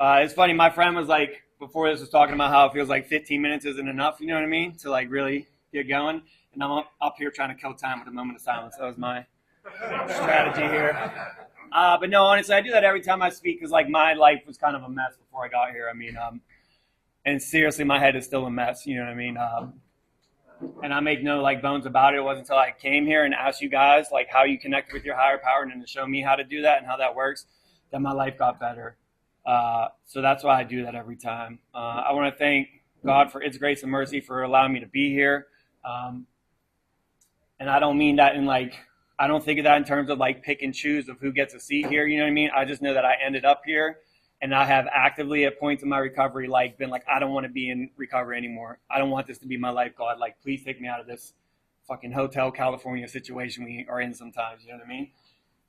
It's funny. My friend was like, before this was talking about how it feels like 15 minutes isn't enough. You know what I mean? To like really get going. And I'm up here trying to kill time with a moment of silence. That was my strategy here. But no, honestly, I do that every time I speak because like my life was kind of a mess before I got here. I mean, and seriously, my head is still a mess. You know what I mean? And I make no like bones about it. It wasn't until I came here and asked you guys like how you connect with your higher power and then to show me how to do that and how that works, that my life got better. So that's why I do that every time. I want to thank God for its grace and mercy for allowing me to be here. And I don't mean that in like, I don't think of that in terms of like pick and choose of who gets a seat here. You know what I mean? I just know that I ended up here and I have actively at points in my recovery, like been like, I don't want to be in recovery anymore. I don't want this to be my life, God. Like, please take me out of this fucking Hotel California situation we are in sometimes. You know what I mean?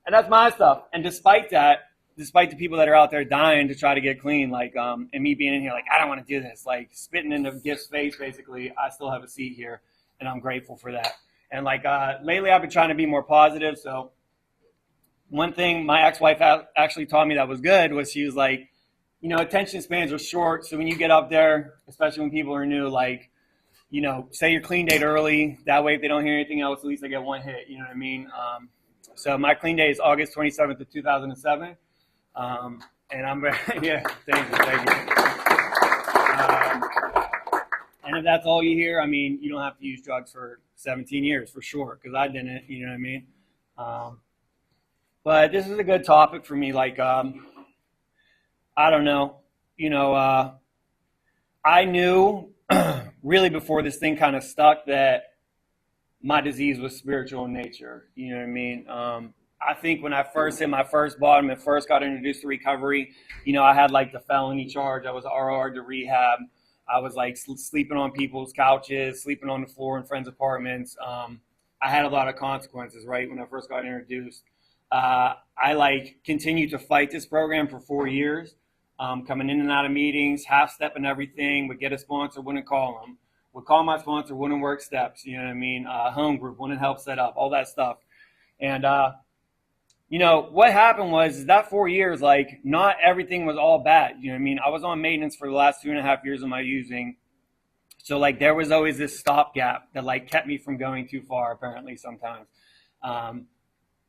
And that's my stuff. And despite that, despite the people that are out there dying to try to get clean, like, and me being in here, like, I don't want to do this, like spitting in the gift's face, basically, I still have a seat here and I'm grateful for that. And like, lately I've been trying to be more positive. So one thing my ex-wife actually taught me that was good was she was like, you know, attention spans are short. So when you get up there, especially when people are new, like, you know, say your clean date early. That way, if they don't hear anything else, at least they get one hit. You know what I mean? So my clean date is August 27th of 2007. And I'm very, yeah, thank you. And if that's all you hear, I mean, you don't have to use drugs for 17 years for sure, because I didn't, you know what I mean? But this is a good topic for me. Like, I don't know, you know, I knew really before this thing kind of stuck that my disease was spiritual in nature. You know what I mean? I think when I first hit my first bottom and first got introduced to recovery, you know, I had like the felony charge. I was RR to rehab. I was like sleeping on people's couches, sleeping on the floor in friends' apartments. I had a lot of consequences, right, when I first got introduced. I like continued to fight this program for 4 years, coming in and out of meetings, half-stepping everything, would get a sponsor, wouldn't call them. Would call my sponsor, wouldn't work steps, you know what I mean? Home group, wouldn't help set up, all that stuff. And, you know, what happened was that 4 years, like, not everything was all bad. You know what I mean? I was on maintenance for the last 2.5 years of my using. So, like, there was always this stopgap that, like, kept me from going too far, apparently, sometimes.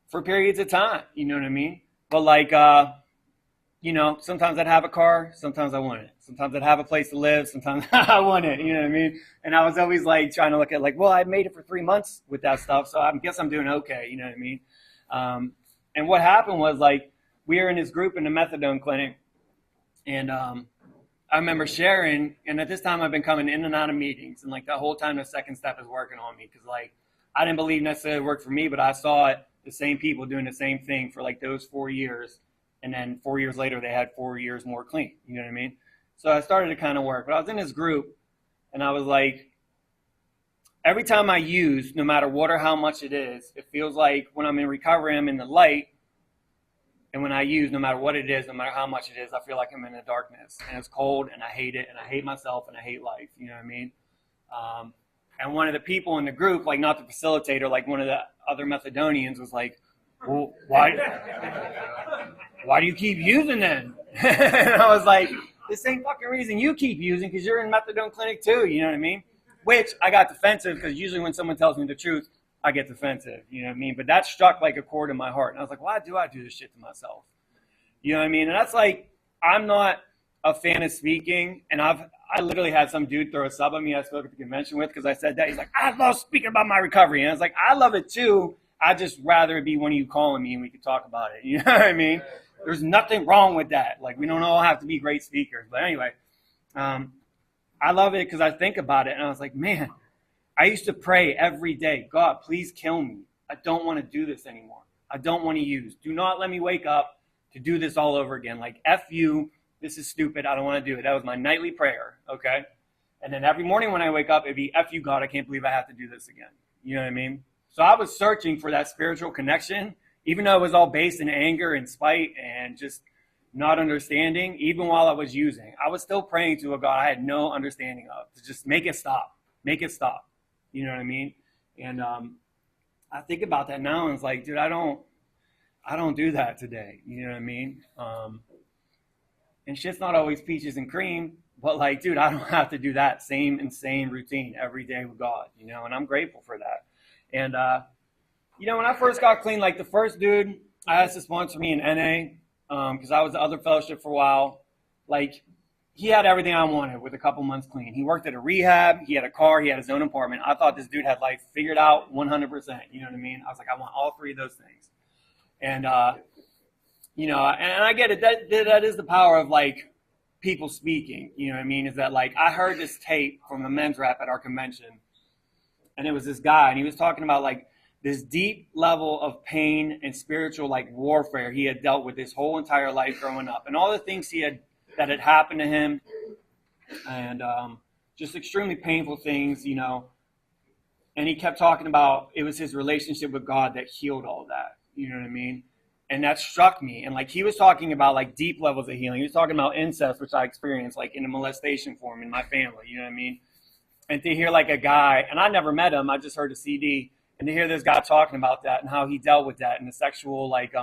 For periods of time, you know what I mean? But, like, you know, sometimes I'd have a car, sometimes I wouldn't. Sometimes I'd have a place to live, sometimes I wouldn't, you know what I mean? And I was always, like, trying to look at, like, well, I made it for 3 months with that stuff, so I guess I'm doing okay, you know what I mean? And what happened was, like, we were in this group in the methadone clinic, and I remember sharing, and at this time I've been coming in and out of meetings, and, like, the whole time the second step is working on me, because, like, I didn't believe necessarily it worked for me, but I saw it, the same people doing the same thing for, like, those 4 years, and then 4 years later they had 4 years more clean, you know what I mean? So I started to kind of work, but I was in this group, and I was like, every time I use, no matter what or how much it is, it feels like when I'm in recovery, I'm in the light. And when I use, no matter what it is, no matter how much it is, I feel like I'm in the darkness. And it's cold, and I hate it, and I hate myself, and I hate life. You know what I mean? And one of the people in the group, like not the facilitator, like one of the other Methadonians was like, well, why do you keep using then? And I was like, the same fucking reason you keep using, because you're in methadone clinic too. You know what I mean? Which I got defensive because usually when someone tells me the truth, I get defensive, you know what I mean? But that struck like a chord in my heart. And I was like, why do I do this shit to myself? You know what I mean? And that's like, I'm not a fan of speaking. And I literally had some dude throw a sub at me I spoke at the convention with because I said that. He's like, I love speaking about my recovery. And I was like, I love it too. I'd just rather it be one of you calling me and we could talk about it. You know what I mean? There's nothing wrong with that. Like, we don't all have to be great speakers. But anyway, I love it because I think about it. And I was like, man, I used to pray every day, God, please kill me. I don't want to do this anymore. I don't want to use. Do not let me wake up to do this all over again. Like, F you, this is stupid. I don't want to do it. That was my nightly prayer, okay? And then every morning when I wake up, it'd be, F you, God, I can't believe I have to do this again. You know what I mean? So I was searching for that spiritual connection, even though it was all based in anger and spite and just not understanding, even while I was using. I was still praying to a God I had no understanding of, to just make it stop. Make it stop. You know what I mean? And I think about that now and it's like, dude, I don't do that today. You know what I mean? And shit's not always peaches and cream, but like, dude, I don't have to do that same insane routine every day with God, you know, and I'm grateful for that. And, you know, when I first got clean, like the first dude I asked to sponsor me in NA, because I was the other fellowship for a while, like, he had everything I wanted with a couple months clean. He worked at a rehab. He had a car. He had his own apartment. I thought this dude had life figured out 100%. You know what I mean? I was like, I want all three of those things. And, you know, and I get it. That is the power of like people speaking. You know what I mean? Is that like I heard this tape from the men's rap at our convention, and it was this guy, and he was talking about like this deep level of pain and spiritual like warfare he had dealt with his whole entire life growing up, and all the things that had happened to him, and just extremely painful things, you know. And he kept talking about it was his relationship with God that healed all that. You know what I mean? And that struck me. And like he was talking about like deep levels of healing. He was talking about incest, which I experienced like in a molestation form in my family. You know what I mean? And to hear like a guy, and I never met him, I just heard a CD, and to hear this guy talking about that and how he dealt with that and the sexual like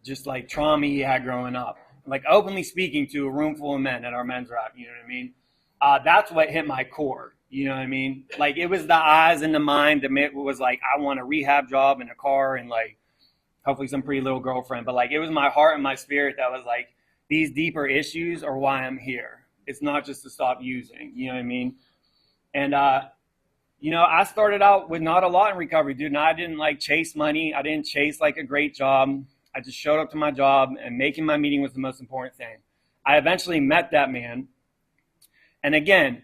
just like trauma he had growing up, like openly speaking to a room full of men at our men's rap. You know what I mean? That's what hit my core. You know what I mean? Like it was the eyes and the mind that was like, I want a rehab job and a car and like hopefully some pretty little girlfriend. But like it was my heart and my spirit that was like, these deeper issues are why I'm here. It's not just to stop using. You know what I mean? And you know, I started out with not a lot in recovery, dude. And I didn't like chase money. I didn't chase like a great job. I just showed up to my job, and making my meeting was the most important thing. I eventually met that man. And again,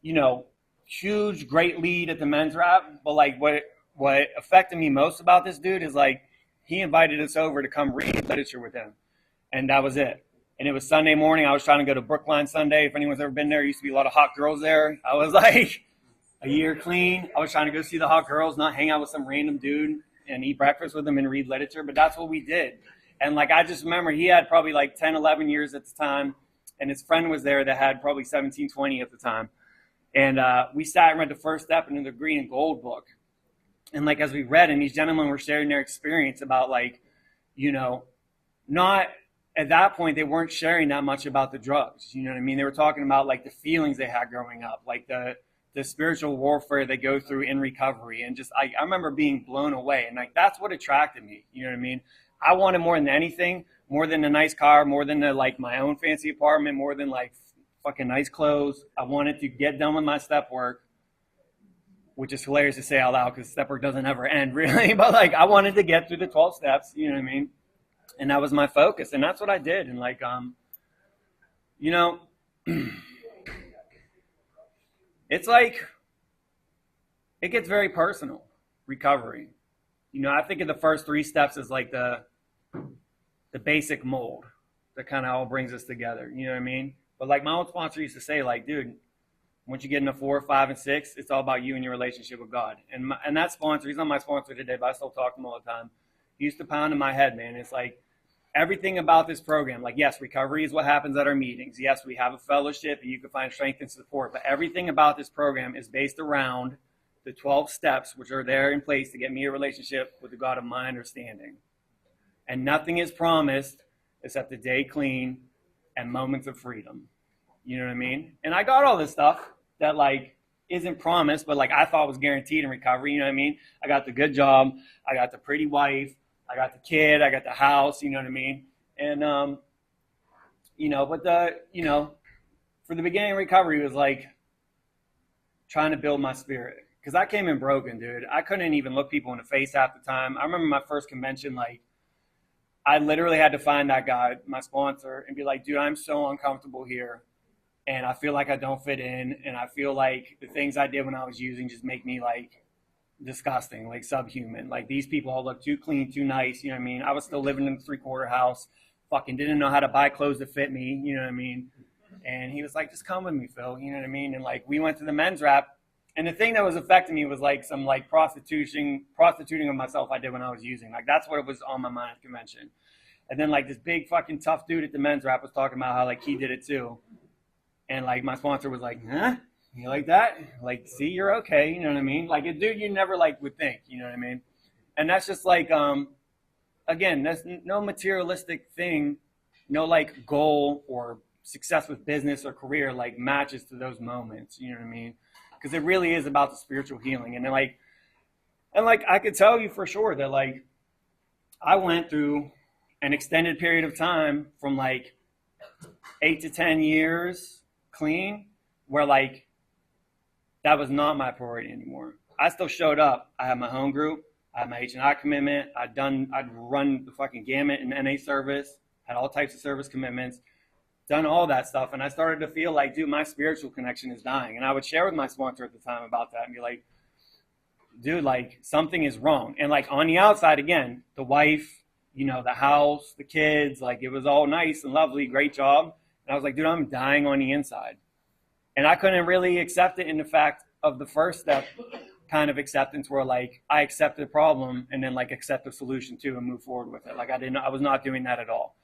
you know, huge, great lead at the men's rap. But like what affected me most about this dude is like, he invited us over to come read literature with him. And that was it. And it was Sunday morning. I was trying to go to Brookline Sunday. If anyone's ever been there, used to be a lot of hot girls there. I was like a year clean. I was trying to go see the hot girls, not hang out with some random dude and eat breakfast with them and read literature. But that's what we did. And like, I just remember he had probably like 10, 11 years at the time. And his friend was there that had probably 17, 20 at the time. And we sat and read the first step in the Green and Gold book. And like, as we read, and these gentlemen were sharing their experience about like, you know, not at that point, they weren't sharing that much about the drugs. You know what I mean? They were talking about like the feelings they had growing up, like the spiritual warfare they go through in recovery. And just, I remember being blown away. And like, that's what attracted me. You know what I mean? I wanted more than anything, more than a nice car, more than like my own fancy apartment, more than like fucking nice clothes. I wanted to get done with my step work, which is hilarious to say out loud because step work doesn't ever end really. But like, I wanted to get through the 12 steps, you know what I mean? And that was my focus. And that's what I did. And like, you know, it's like, it gets very personal, recovery. You know, I think of the first 3 steps as like the basic mold that kind of all brings us together. You know what I mean? But like my old sponsor used to say, like, dude, once you get into 4, 5, and 6, it's all about you and your relationship with God. And that sponsor, he's not my sponsor today, but I still talk to him all the time. He used to pound in my head, man. It's like everything about this program, like, yes, recovery is what happens at our meetings. Yes, we have a fellowship and you can find strength and support, but everything about this program is based around the 12 steps, which are there in place to get me a relationship with the God of my understanding. And nothing is promised except a day clean and moments of freedom. You know what I mean? And I got all this stuff that like isn't promised, but like I thought was guaranteed in recovery. You know what I mean? I got the good job. I got the pretty wife. I got the kid. I got the house. You know what I mean? And, you know, but for the beginning of recovery was like trying to build my spirit. Because I came in broken, dude. I couldn't even look people in the face half the time. I remember my first convention, like, I literally had to find that guy, my sponsor, and be like, dude, I'm so uncomfortable here. And I feel like I don't fit in. And I feel like the things I did when I was using just make me, like, disgusting, like subhuman. Like, these people all look too clean, too nice. You know what I mean? I was still living in a 3-quarter house. Fucking didn't know how to buy clothes that fit me. You know what I mean? And he was like, just come with me, Phil. You know what I mean? And, like, we went to the men's rap. And the thing that was affecting me was like some like prostituting of myself I did when I was using. Like that's what it was on my mind at convention. And then like this big fucking tough dude at the men's rap was talking about how like he did it too. And like my sponsor was like, huh? You like that? Like, see, you're okay. You know what I mean? Like a dude you never like would think, you know what I mean? And that's just like, again, that's no materialistic thing no like goal or success with business or career like matches to those moments. You know what I mean? Because it really is about the spiritual healing. And I could tell you for sure that like I went through an extended period of time from like 8 to 10 years clean, where like that was not my priority anymore. I still showed up. I had my home group. I had my H&I commitment. I'd run the fucking gamut in NA service, had all types of service commitments, done all that stuff. And I started to feel like, dude, my spiritual connection is dying. And I would share with my sponsor at the time about that and be like, dude, like something is wrong. And like on the outside, again, the wife, you know, the house, the kids, like it was all nice and lovely, great job. And I was like, dude, I'm dying on the inside. And I couldn't really accept it in the fact of the first step kind of acceptance where like I accept the problem and then like accept the solution too and move forward with it. Like I was not doing that at all.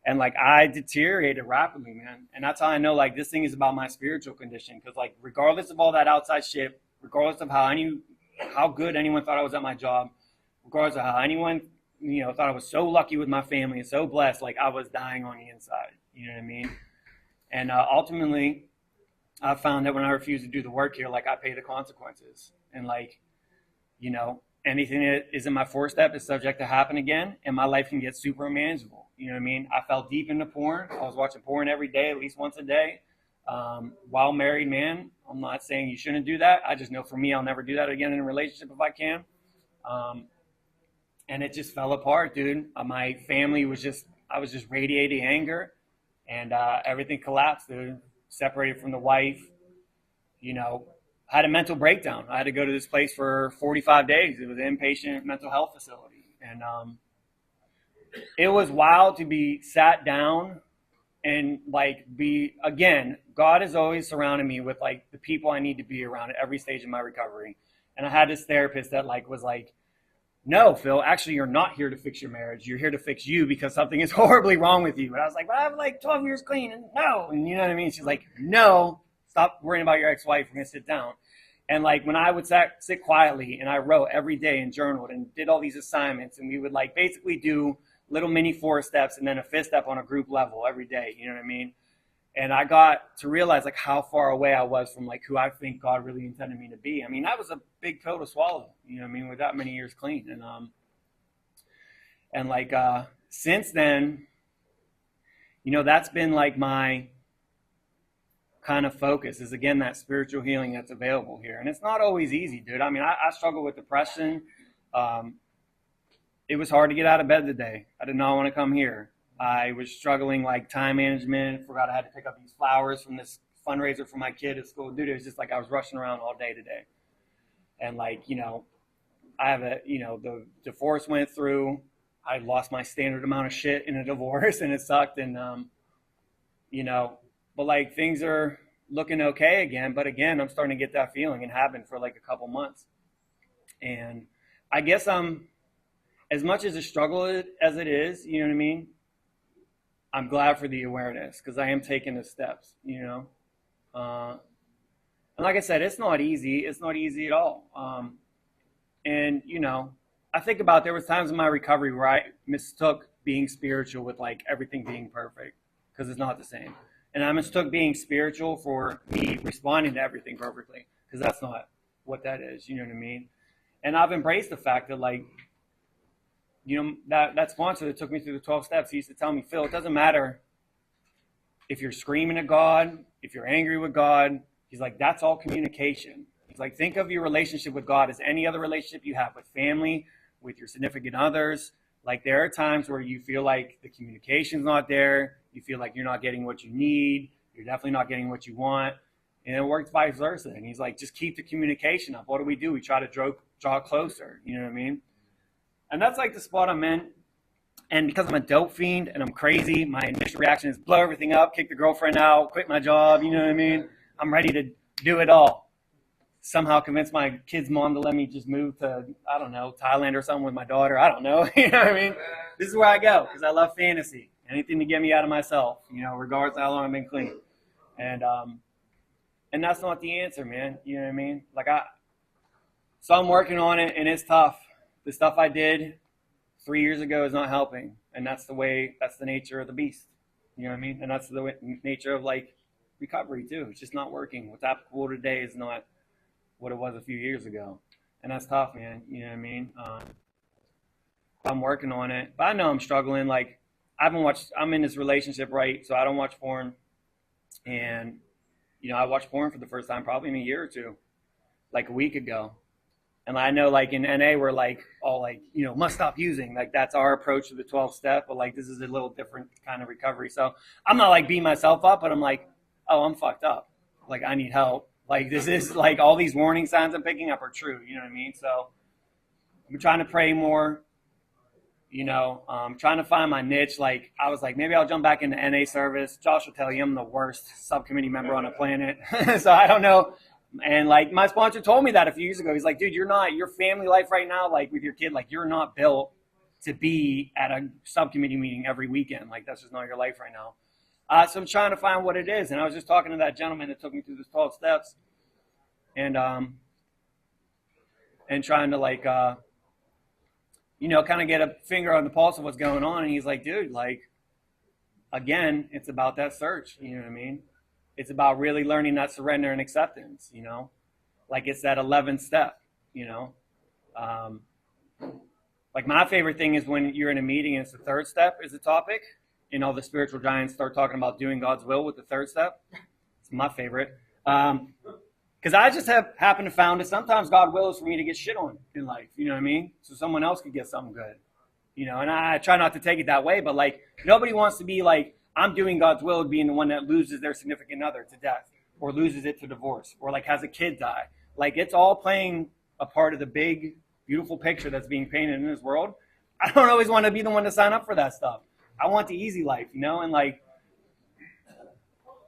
And like I deteriorated rapidly, man. And that's how I know like this thing is about my spiritual condition. Cause like regardless of all that outside shit, regardless of how good anyone thought I was at my job, regardless of how anyone, you know, thought I was so lucky with my family and so blessed, like I was dying on the inside. You know what I mean? And ultimately, I found that when I refuse to do the work here, like I pay the consequences. And like, you know, anything that is in my fourth step is subject to happen again, and my life can get super unmanageable. You know what I mean? I fell deep into porn. I was watching porn every day, at least once a day. While married, man, I'm not saying you shouldn't do that. I just know for me, I'll never do that again in a relationship if I can. And it just fell apart, dude. My family I was just radiating anger, and everything collapsed, dude. Separated from the wife, you know, had a mental breakdown. I had to go to this place for 45 days. It was an inpatient mental health facility. And it was wild to be sat down and like again, God has always surrounded me with like the people I need to be around at every stage of my recovery. And I had this therapist that like was like, no, Phil, actually, you're not here to fix your marriage. You're here to fix you because something is horribly wrong with you. And I was like, but I have like 12 years clean. And no. And you know what I mean? She's like, no, stop worrying about your ex-wife. We're going to sit down. And like when I would sit quietly and I wrote every day and journaled and did all these assignments, and we would like basically do little mini 4 steps and then a 5th step on a group level every day. You know what I mean? And I got to realize like how far away I was from like who I think God really intended me to be. I mean, that was a big pill to swallow, you know what I mean, with that many years clean. And since then, you know, that's been like my kind of focus is again, that spiritual healing that's available here. And it's not always easy, dude. I mean, I struggle with depression. It was hard to get out of bed today. I did not want to come here. I was struggling like time management, forgot I had to pick up these flowers from this fundraiser for my kid at school. Dude, it was just like I was rushing around all day today. And like, you know, the divorce went through. I lost my standard amount of shit in a divorce and it sucked. And, you know, but like things are looking okay again. But again, I'm starting to get that feeling and have been for like a couple months. And I guess as much as a struggle as it is, you know what I mean? I'm glad for the awareness because I am taking the steps, you know. And like I said, it's not easy. It's not easy at all. And, you know, I think about there was times in my recovery where I mistook being spiritual with like everything being perfect because it's not the same. And I mistook being spiritual for me responding to everything perfectly because that's not what that is, you know what I mean? And I've embraced the fact that like, you know, that sponsor that took me through the 12 steps, he used to tell me, Phil, it doesn't matter if you're screaming at God, if you're angry with God. He's like, that's all communication. He's like, think of your relationship with God as any other relationship you have with family, with your significant others. Like there are times where you feel like the communication's not there. You feel like you're not getting what you need. You're definitely not getting what you want. And it works vice versa. And he's like, just keep the communication up. What do? We try to draw closer. You know what I mean? And that's like the spot I'm in. And because I'm a dope fiend and I'm crazy, my initial reaction is blow everything up, kick the girlfriend out, quit my job. You know what I mean? I'm ready to do it all. Somehow convince my kid's mom to let me just move to, I don't know, Thailand or something with my daughter. I don't know. You know what I mean? This is where I go because I love fantasy. Anything to get me out of myself, you know, regardless of how long I've been clean. And that's not the answer, man. You know what I mean? So I'm working on it and it's tough. The stuff I did 3 years ago is not helping. And that's the nature of the beast. You know what I mean? And that's the nature of like recovery too. It's just not working. What's applicable today is not what it was a few years ago, and that's tough, man. You know what I mean? I'm working on it, but I know I'm struggling. Like I haven't watched. I'm in this relationship, right? So I don't watch porn, and I watched porn for the first time probably in a year or two, like a week ago. And I know, like in NA, we're like all like, must stop using. Like that's our approach to the 12 step. But like this is a little different kind of recovery. So I'm not like beating myself up, but I'm like, oh, I'm fucked up. Like I need help. Like this is like all these warning signs I'm picking up are true. You know what I mean? So I'm trying to pray more. Trying to find my niche. Like I was like, maybe I'll jump back into NA service. Josh will tell you I'm the worst subcommittee member on the planet. So I don't know. And like my sponsor told me that a few years ago. He's like, dude, your family life right now, like with your kid, like you're not built to be at a subcommittee meeting every weekend. Like that's just not your life right now. So I'm trying to find what it is. And I was just talking to that gentleman that took me through the 12 steps and trying to like, kind of get a finger on the pulse of what's going on. And he's like, dude, like, again, it's about that search. You know what I mean? It's about really learning that surrender and acceptance, like it's that 11th step, like my favorite thing is when you're in a meeting and it's the third step is the topic and all the spiritual giants start talking about doing God's will with the third step. It's my favorite. Because I just happen to found that sometimes God wills for me to get shit on in life, you know what I mean? So someone else could get something good, and I try not to take it that way, but like nobody wants to be like, I'm doing God's will of being the one that loses their significant other to death or loses it to divorce or like has a kid die. Like it's all playing a part of the big, beautiful picture that's being painted in this world. I don't always want to be the one to sign up for that stuff. I want the easy life, and like,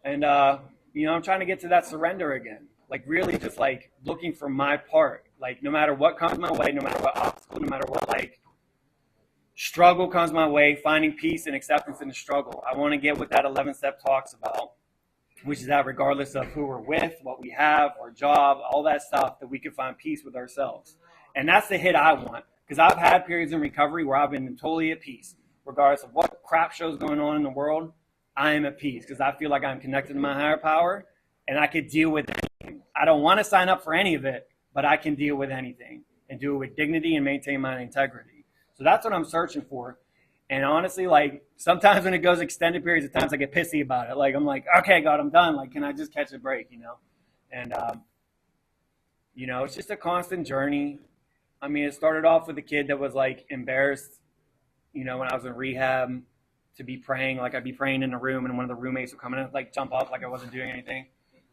and, I'm trying to get to that surrender again. Like really just like looking for my part, like no matter what comes my way, no matter what obstacle, no matter what like struggle comes my way, finding peace and acceptance in the struggle. I want to get what that 11th step talks about, which is that regardless of who we're with, what we have, our job, all that stuff, that we can find peace with ourselves. And that's the hit I want, because I've had periods in recovery where I've been totally at peace. Regardless of what crap show's going on in the world, I am at peace because I feel like I'm connected to my higher power and I could deal with anything. I don't want to sign up for any of it, but I can deal with anything and do it with dignity and maintain my integrity. So that's what I'm searching for. And honestly, like sometimes when it goes extended periods of times, I get pissy about it. Like I'm like, okay, God, I'm done. Like, can I just catch a break, And, it's just a constant journey. I mean, it started off with a kid that was like embarrassed, when I was in rehab to be praying. Like I'd be praying in a room and one of the roommates would come in and like jump up like I wasn't doing anything.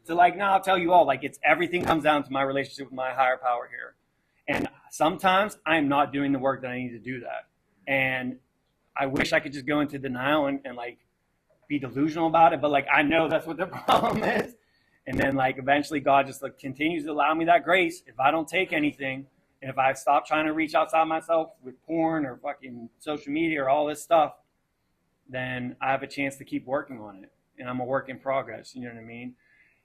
So like, now I'll tell you all, like it's everything comes down to my relationship with my higher power here. And sometimes I'm not doing the work that I need to do that. And I wish I could just go into denial and like be delusional about it. But like, I know that's what the problem is. And then like, eventually God just like continues to allow me that grace. If I don't take anything, and if I stop trying to reach outside myself with porn or fucking social media or all this stuff, then I have a chance to keep working on it. And I'm a work in progress. You know what I mean?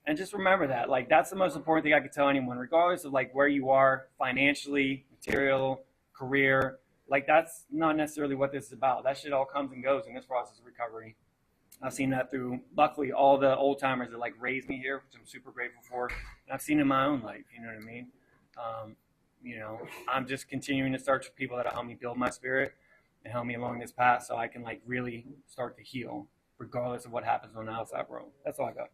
And just remember that, like, that's the most important thing I could tell anyone, regardless of like where you are financially, material, career. Like, that's not necessarily what this is about. That shit all comes and goes in this process of recovery. I've seen that through, luckily, all the old timers that like raised me here, which I'm super grateful for. And I've seen in my own life, you know what I mean? I'm just continuing to search for people that help me build my spirit and help me along this path so I can like really start to heal, regardless of what happens on the outside world. That's all I got.